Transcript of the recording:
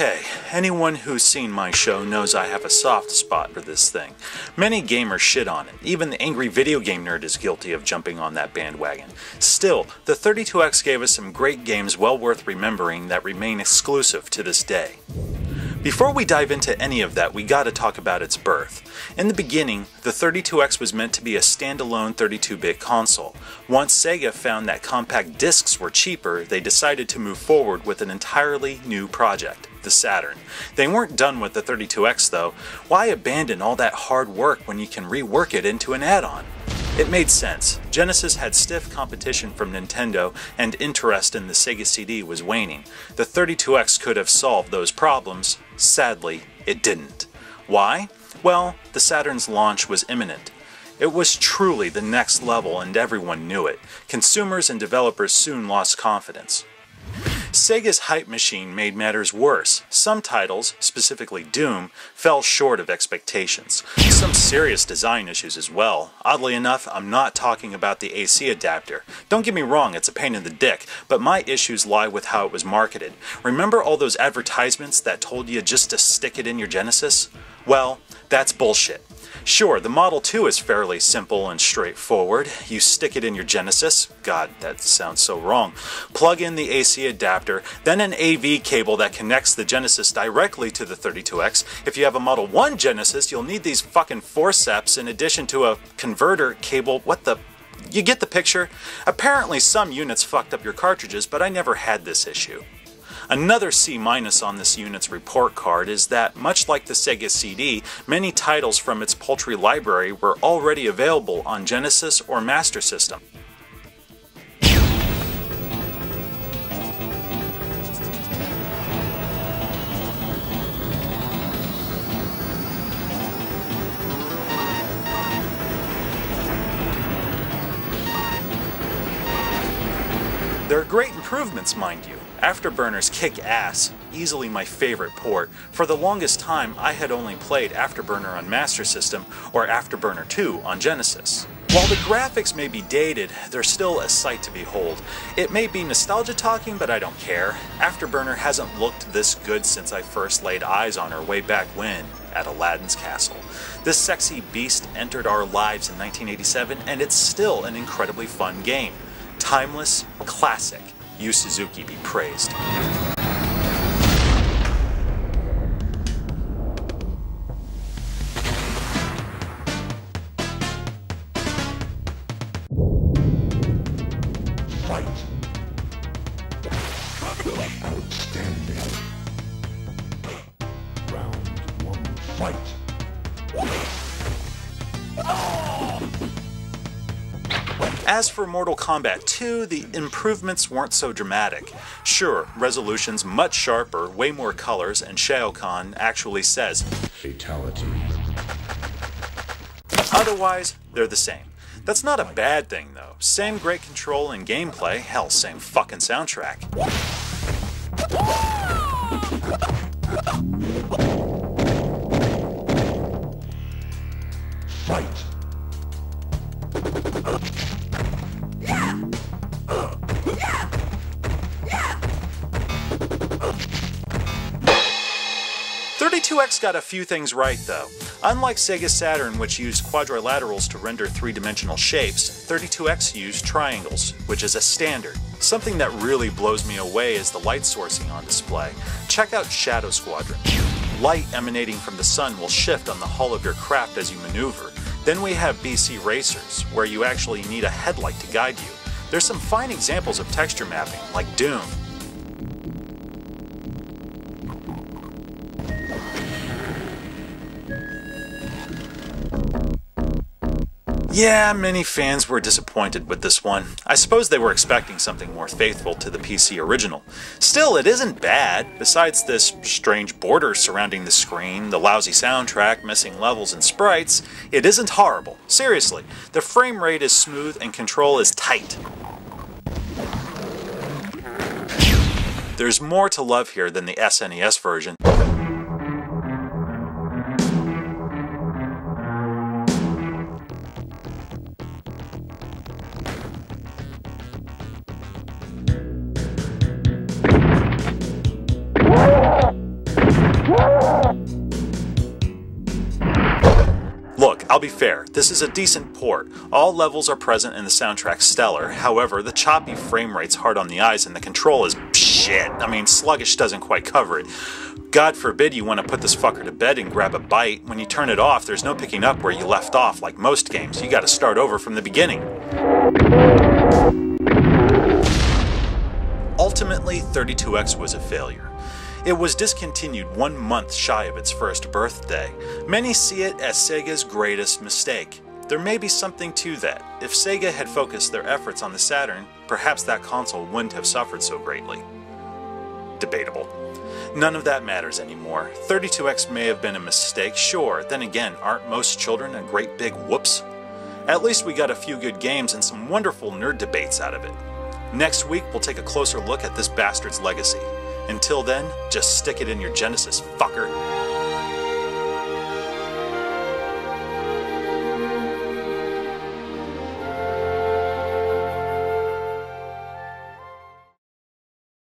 Okay, anyone who's seen my show knows I have a soft spot for this thing. Many gamers shit on it. Even the angry video game nerd is guilty of jumping on that bandwagon. Still, the 32X gave us some great games well worth remembering that remain exclusive to this day. Before we dive into any of that, we gotta talk about its birth. In the beginning, the 32X was meant to be a standalone 32-bit console. Once Sega found that compact discs were cheaper, they decided to move forward with an entirely new project, the Saturn. They weren't done with the 32X though. Why abandon all that hard work when you can rework it into an add-on? It made sense. Genesis had stiff competition from Nintendo, and interest in the Sega CD was waning. The 32X could have solved those problems. Sadly, it didn't. Why? Well, the Saturn's launch was imminent. It was truly the next level, and everyone knew it. Consumers and developers soon lost confidence. Sega's hype machine made matters worse. Some titles, specifically Doom, fell short of expectations. Some serious design issues as well. Oddly enough, I'm not talking about the AC adapter. Don't get me wrong, it's a pain in the dick, but my issues lie with how it was marketed. Remember all those advertisements that told you just to stick it in your Genesis? Well, that's bullshit. Sure, the Model 2 is fairly simple and straightforward. You stick it in your Genesis. God, that sounds so wrong. Plug in the AC adapter, then an AV cable that connects the Genesis directly to the 32X. If you have a Model 1 Genesis, you'll need these fucking forceps in addition to a converter cable. What the... You get the picture? Apparently some units fucked up your cartridges, but I never had this issue. Another C- on this unit's report card is that, much like the Sega CD, many titles from its paltry library were already available on Genesis or Master System. There are great improvements, mind you. Afterburner's kick ass, easily my favorite port. For the longest time, I had only played Afterburner on Master System or Afterburner 2 on Genesis. While the graphics may be dated, they're still a sight to behold. It may be nostalgia talking, but I don't care. Afterburner hasn't looked this good since I first laid eyes on her way back when, at Aladdin's Castle. This sexy beast entered our lives in 1987, and it's still an incredibly fun game. Timeless, classic. Yu Suzuki be praised. Fight. Outstanding. Round one. Fight. As for Mortal Kombat 2, the improvements weren't so dramatic. Sure, resolution's much sharper, way more colors, and Shao Kahn actually says Fatality. Otherwise, they're the same. That's not a bad thing though. Same great control and gameplay, hell, same fucking soundtrack. Fight. 32X got a few things right though. Unlike Sega Saturn, which used quadrilaterals to render three-dimensional shapes, 32X used triangles, which is a standard. Something that really blows me away is the light sourcing on display. Check out Shadow Squadron. Light emanating from the sun will shift on the hull of your craft as you maneuver. Then we have BC Racers, where you actually need a headlight to guide you. There's some fine examples of texture mapping, like Doom. Yeah, many fans were disappointed with this one. I suppose they were expecting something more faithful to the PC original. Still, it isn't bad. Besides this strange border surrounding the screen, the lousy soundtrack, missing levels and sprites, it isn't horrible. Seriously, the frame rate is smooth and control is tight. There's more to love here than the SNES version. I'll be fair, this is a decent port. All levels are present and the soundtrack's stellar. However, the choppy frame rate's hard on the eyes and the control is shit. I mean, sluggish doesn't quite cover it. God forbid you want to put this fucker to bed and grab a bite. When you turn it off, there's no picking up where you left off like most games. You gotta start over from the beginning. Ultimately, 32X was a failure. It was discontinued 1 month shy of its first birthday. Many see it as Sega's greatest mistake. There may be something to that. If Sega had focused their efforts on the Saturn, perhaps that console wouldn't have suffered so greatly. Debatable. None of that matters anymore. 32X may have been a mistake, sure. Then again, aren't most children a great big whoops? At least we got a few good games and some wonderful nerd debates out of it. Next week, we'll take a closer look at this bastard's legacy. Until then, just stick it in your Genesis, fucker.